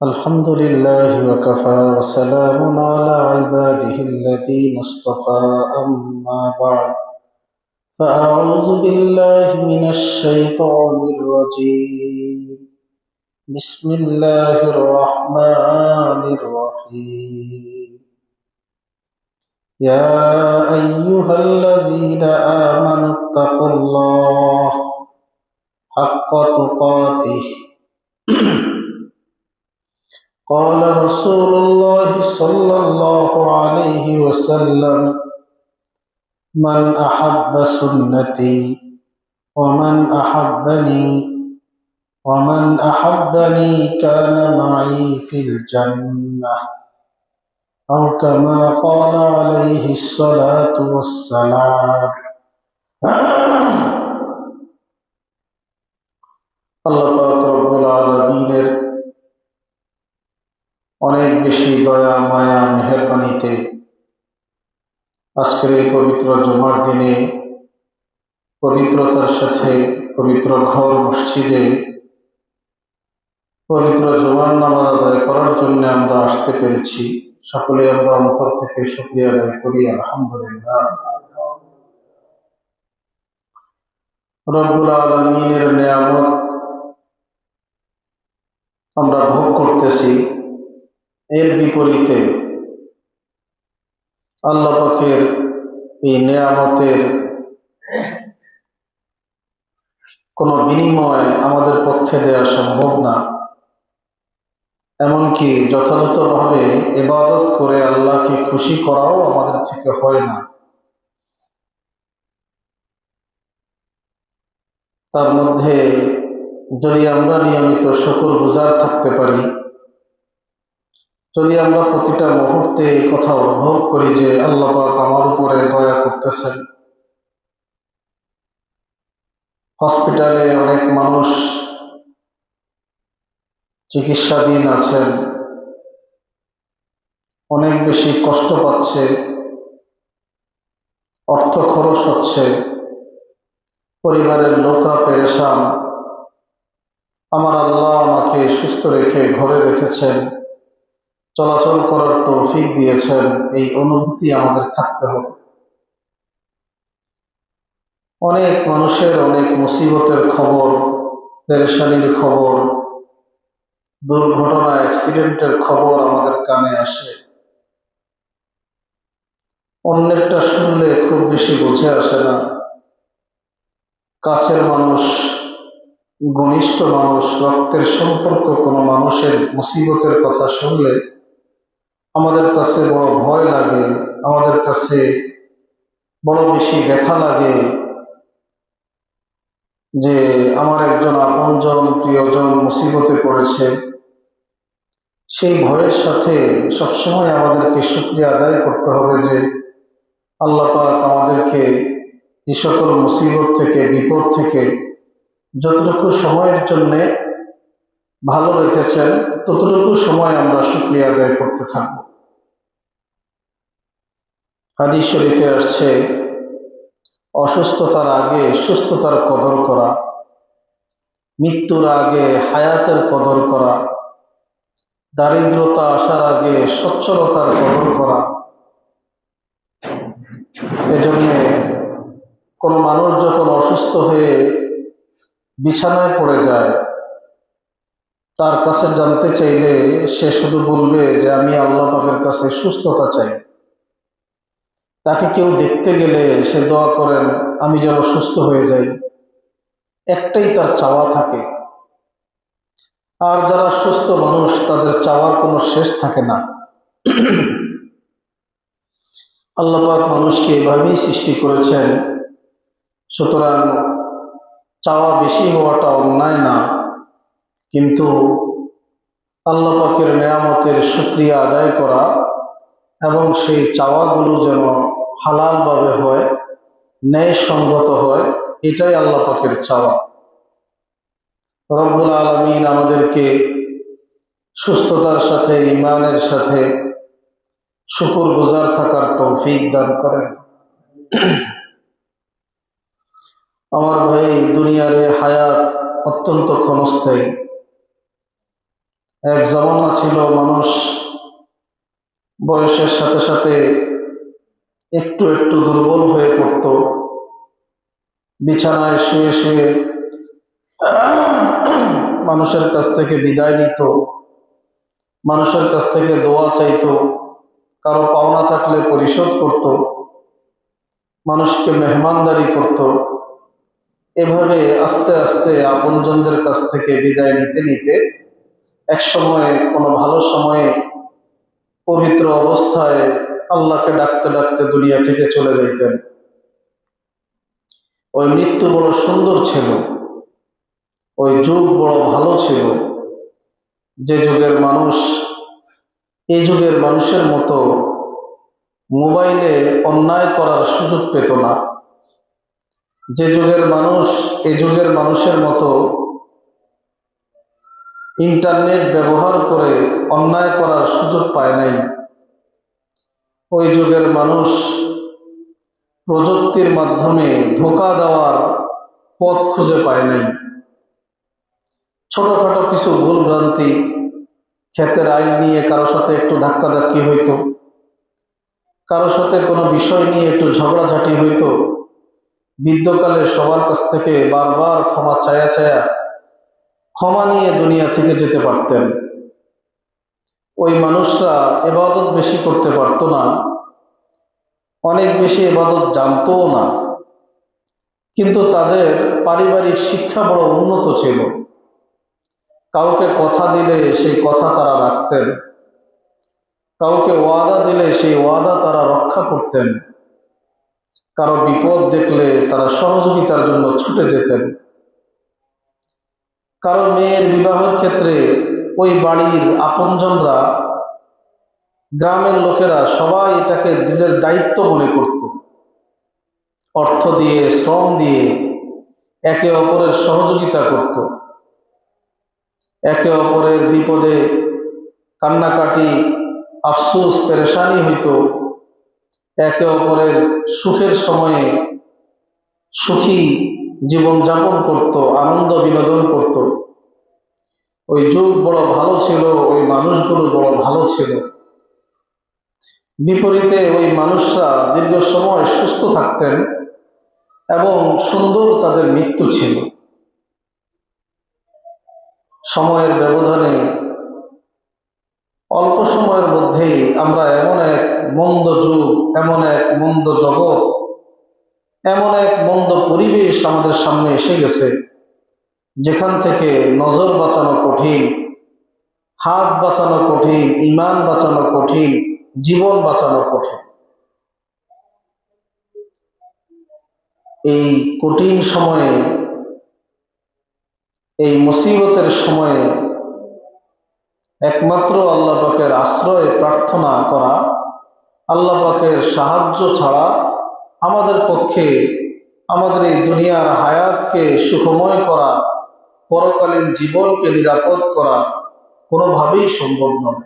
الحمد لله وكفى وسلام على عباده الذين اصطفى أما بعد فأعوذ بالله من الشيطان الرجيم بسم الله الرحمن الرحيم يا أيها الذين آمنوا اتقوا الله حق تقاته قال رسول الله صلى الله عليه وسلم من أحب سنتي ومن أحبني كان معي في الجنة أو كما قال عليه الصلاة والسلام আল্লাহ পাক রব্বুল আলামিনের অনেক বেশি দয়া মায়া মেহেরবানিতে আজকের এই পবিত্র জুমার দিনে পবিত্রতার সাথে পবিত্র ঘর মসজিদে পবিত্র জুমার নামাজ আদায় করার জন্য আমরা আসতে পেরেছি। সকলে আমরা অন্তর থেকে শুকরিয়া আদায় করি, আলহামদুলিল্লাহ। রব্বুল আলামিনের নিয়ামত আমরা ভোগ করতেছি, এর বিপরীতে আল্লাহ পাকের এই নিয়ামতের কোনো বিনিময় আমাদের পক্ষে দেওয়া সম্ভব না, এমনকি যথাযথভাবে ইবাদত করে আল্লাহকে খুশি করাও আমাদের থেকে হয় না। তার মধ্যে যদি আমরা নিয়মিত শুকরগুজার থাকতে পারি, যদি আমরা প্রতিটা মুহূর্তে এই কথা অনুভব করি যে আল্লাহ পাক আমার উপরে দয়া করতেছেন। হসপিটালে অনেক মানুষ চিকিৎসাধীন আছেন, অনেক বেশি কষ্ট পাচ্ছে, অর্থ খরচ হচ্ছে, পরিবারের লোকরা পেরেশান। আমার আল্লাহ আমাকে সুস্থ রেখে ঘরে রেখেছেন, চলাচল করার তৌফিক দিয়েছেন, এই অনুভূতি আমাদের থাকতে হবে। অনেক মানুষের অনেক মুসিবতের খবর, পেরেশানির খবর, দুর্ঘটনা অ্যাক্সিডেন্টের খবর আমাদের কানে আসে। অন্যেরটা শুনলে খুব বেশি বুঝে আসে না। কাছের মানুষ, ঘনিষ্ঠ মানুষ, রক্তের সম্পর্ক কোনো মানুষের মুসিবতের কথা শুনলে আমাদের কাছে বড় ভয় লাগে, আমাদের কাছে বড় বেশি ব্যথা লাগে যে আমার একজন আপনজন প্রিয়জন মুসিবতে পড়েছে। সেই ভয়ের সাথে সবসময় আমাদেরকে শুকরিয়া আদায় করতে হবে যে আল্লাহ পাক আমাদেরকে এই সকল মুসিবত থেকে, বিপদ থেকে যতটুকু সময়ের জন্য ভালো রেখেছেন ততটুকু সময় আমরা শুকরিয়া আদায় করতে থাকব। হাদিস শরীফে আসছে, অসুস্থতার আগে সুস্থতার কদর করা, মৃত্যুর আগে হায়াতের কদর করা, দারিদ্রতা আসার আগে সচ্ছলতার কদর করা। এজন্য কোনো মানুষ যখন অসুস্থ হয়ে বিছানায় পড়ে যায়, তার কাছে জানতে চাইলে সে শুধু বলবে যে আমি আল্লাহ পাকের কাছে সুস্থতা চাই। তাকে কেউ দেখতে গেলে সে দোয়া করেন আমি যেন সুস্থ হয়ে যাই, একটাই তার চাওয়া থাকে। আর যারা সুস্থ মানুষ তাদের চাওয়ার কোনো শেষ থাকে না। আল্লাহ পাক মানুষকে এভাবেই সৃষ্টি করেছেন, সুতরাং চাওয়া বেশি হওয়াটা অন্যায় না, কিন্তু আল্লাহ পাকের নেয়ামতের শুকরিয়া আদায় করা এবং সেই চাওয়াগুলো যেন হালালভাবে হয়, ন্যায়সঙ্গত হয়, এটাই আল্লাহ পাকের চাওয়া। রব্বুল আলামিন আমাদেরকে সুস্থতার সাথে, ঈমানের সাথে শুকরগুজার থাকার তৌফিক দান করেন। আমার ভাই, দুনিয়ার হায়াত অত্যন্ত ক্ষণস্থায়ী। এক জামানা ছিল মানুষ বয়সের সাথে সাথে একটু একটু দুর্বল হয়ে পড়ত, বিছানায় শুয়ে শুয়ে মানুষের কাছ থেকে বিদায় নিত, মানুষের কাছ থেকে দোয়া চাইতো, কারো পাওনা থাকলে পরিশোধ করত, মানুষকে মেহমানদারি করত। এভাবে আস্তে আস্তে আপনজনদের কাছ থেকে বিদায় নিতে নিতে এক সময় কোনো ভালো সময়ে পবিত্র অবস্থায় আল্লাহকে ডাকতে ডাকতে দুনিয়া থেকে চলে যাইতেন। ওই মৃত্যু বড় সুন্দর ছিল, ওই যুগ বড় ভালো ছিল, যে যুগের মানুষ এই যুগের মানুষের মতো মোবাইলে অন্যায় করার সুযোগ পেত না, যে যুগের মানুষ এই যুগের মানুষের মতো ইন্টারনেট ব্যবহার করে অন্যায় করার সুযোগ পায় নাই। ওই যুগের মানুষ প্রযুক্তির মাধ্যমে ধোঁকা দেওয়ার পথ খুঁজে পায় নাই। ছোটখাটো কিছু ভুল ভ্রান্তি, ক্ষেতের আইন নিয়ে কারো সাথে একটু ধাক্কাধাক্কি হইতো, কারো সাথে কোনো বিষয় নিয়ে একটু ঝগড়াঝাটি হইতো, বৃদ্ধকালে সবার কাছ থেকে বারবার ক্ষমা চায়া চায়া ক্ষমা নিয়ে দুনিয়া থেকে যেতে পারতেন। ওই মানুষরা ইবাদত বেশি করতে পারতো না, অনেক বেশি ইবাদত জানতও না, কিন্তু তাদের পারিবারিক শিক্ষা বড় উন্নত ছিল। কাউকে কথা দিলে সেই কথা তারা রাখতেন, কাউকে ওয়াদা দিলে সেই ওয়াদা তারা রক্ষা করতেন, কারো বিপদ দেখলে তারা সহযোগিতার জন্য ছুটে যেতেন। কারো মেয়ের বিবাহের ক্ষেত্রে ওই বাড়ির আপনজনরা, গ্রামের লোকেরা সবাই এটাকে নিজের দায়িত্ব মনে করত। অর্থ দিয়ে, শ্রম দিয়ে একে অপরের সহযোগিতা করত, একে অপরের বিপদে কান্নাকাটি, আফসোস, পেরেশানি হইত, একে অপরের সুখের সময়ে সুখী জীবনযাপন করত, আনন্দ বিনোদন করত। ওই যুগ বড় ভালো ছিল, ওই মানুষগুলো বড় ভালো ছিল। বিপরীতে ওই মানুষরা দীর্ঘ সময় সুস্থ থাকতেন এবং সুন্দর তাদের মৃত্যু ছিল। সময়ের ব্যবধানে অল্প সময়ের মধ্যেই আমরা এমন এক মন্দ যুগ, এমন এক মন্দ জগৎ, এমন এক মন্দ পরিবেশ আমাদের সামনে এসে গেছে, যেখান থেকে নজর বাঁচানো কঠিন, হাত বাঁচানো কঠিন, ঈমান বাঁচানো কঠিন, জীবন বাঁচানো কঠিন। এই কঠিন সময়ে, এই মুসিবতের সময়ে একমাত্র আল্লাহ পাকের আশ্রয় প্রার্থনা করা, আল্লাহ পাকের সাহায্য ছাড়া আমাদের পক্ষে আমাদের এই দুনিয়ার হায়াতকে সুখময় করা, পরকালীন জীবনকে নিরাপদ করা কোনোভাবেই সম্ভব নয়।